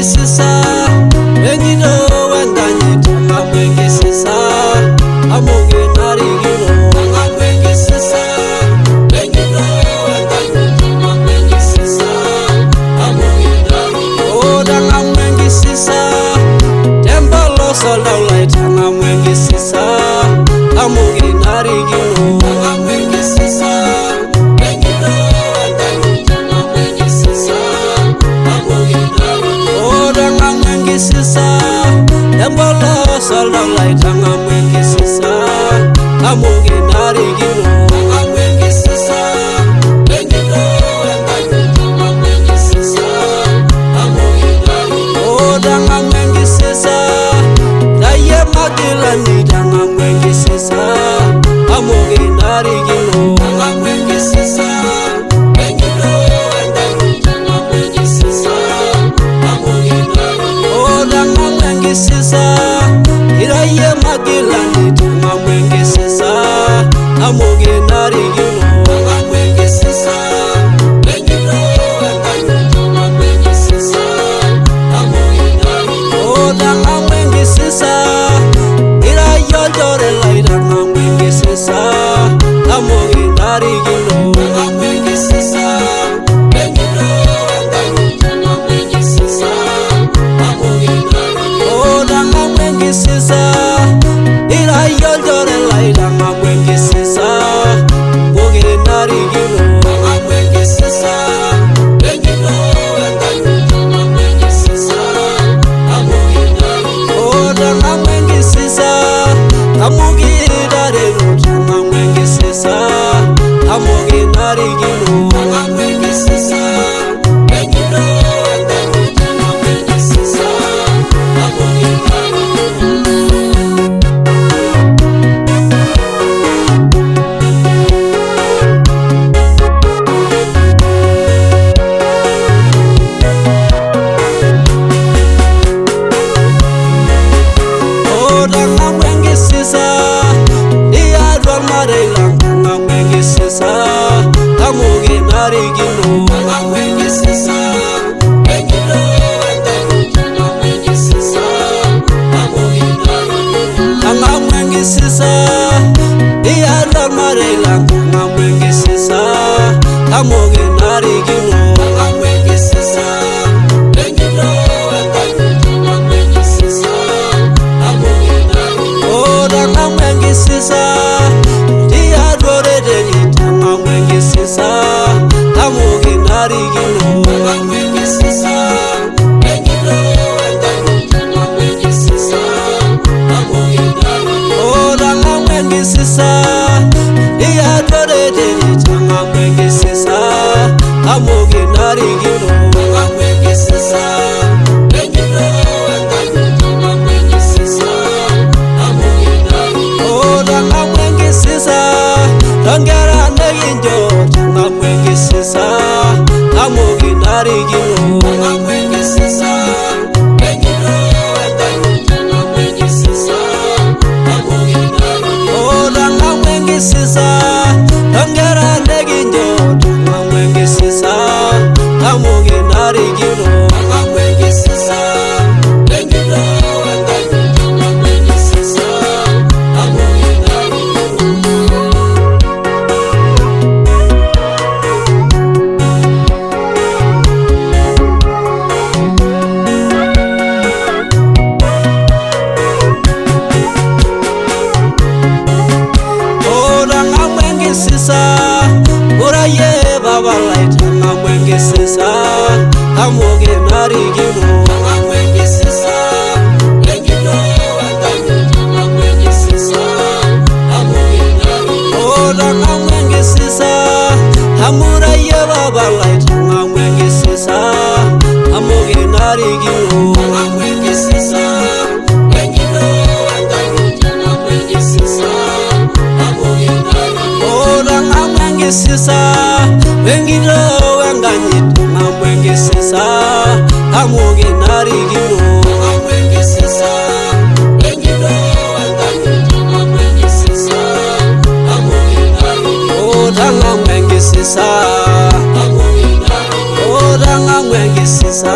sisa Bengido wendanye tanga mwengi sisa Amuge nari gino tanga mwengi sisa Bengido wendanye tanga mwengi sisa Amuge nari gino tanga mwengi sisa Tembalo solawlai tanga mwengi sisa Amuge nari gino tanga mwengi sisa Bengido wendanye tanga mwengi sisa Amuge nari gino tanga mwengi sisa Tembalo solawlai tanga mwengi sisa Amuge nari gino tanga mwengi sisa Bengido wendanye tanga mwengi sisa Amuge nari gino tanga mwengi sisa Daye magilani tanga mwengi sisa Amuge nari gino tanga mwengi sisa Bengido wendanye tanga mwengi sisa Amuge nari gino tanga mwengi sisa Iraye magilani tanga mwengi sisa Amuge nari gino tanga mwengi sisa Bengido wendanye tanga mwengi sisa Amuge nari gino tanga mwengi sisa Irayo jore lai tanga mwengi sisa Amuge nari gino tanga mwengi sisa Bengido wendanye tanga mwengi sisa Amuge nari gino tanga mwengi sisa Irayo jore lai tanga mwengi sisa Amuge nari gino tanga mwengi sisa Bengido wendanye tanga mwengi sisa Amuge nari gino tanga mwengi sisa Amuge nari gino tanga mwengi sisa Amuge nari gino tanga mwengi sisa Bengido wendanye tanga mwengi sisa Amuge nari tanga mwengi sisa Iya dwal marela tanga mwengi sisa Amuge nari gino tanga mwengi sisa Bengido wendanye tanga mwengi sisa Amuge nari gino tanga mwengi sisa Iya dwal marela tanga mwengi sisa Amuge nari gino tanga mwengi sisa Bengido wendanye tanga mwengi sisa Amuge nari gino tanga mwengi sisa Dia dore deni tanga mwengi sisa Amuge nari gino tanga mwengi sisa Bengido wendanye tanga mwengi sisa Amuge nari gino tanga mwengi sisa Dia dore deni tanga mwengi sisa Amuge nari gino tanga mwengi sisa Bengido wendanye tanga mwengi sisa Amuge nari gino tanga mwengi sisa Tangera neginjo tanga mwengi sisa Amuge nari gino tanga mwengi sisa Bengido wendanye tanga mwengi sisa Amuge nari gino tanga mwengi sisa Tangera neginjo tanga mwengi sisa Amuge nari gino tanga mwengi sisa Bengido wendanye tanga mwengi sisa Amuge nari gino tanga mwengi sisa Uraye babalai tanga mwengi sisa Amuge nari gino tanga mwengi sisa Bengido wendanye tanga mwengi sisa Amuge nari gino tanga mwengi sisa Amuraye babalai tanga mwengi sisa Amuge nari gino tanga mwengi sisa Bengido wendanye tanga mwengi sisa Amuge nari gino tanga mwengi sisa Bengido wendanye tanga mwengi sisa Amuge nari gino tanga mwengi sisa Bengido wendanye tanga mwengi sisa Amuge nari gino tanga mwengi sisa Amuge nari gino tanga mwengi sisa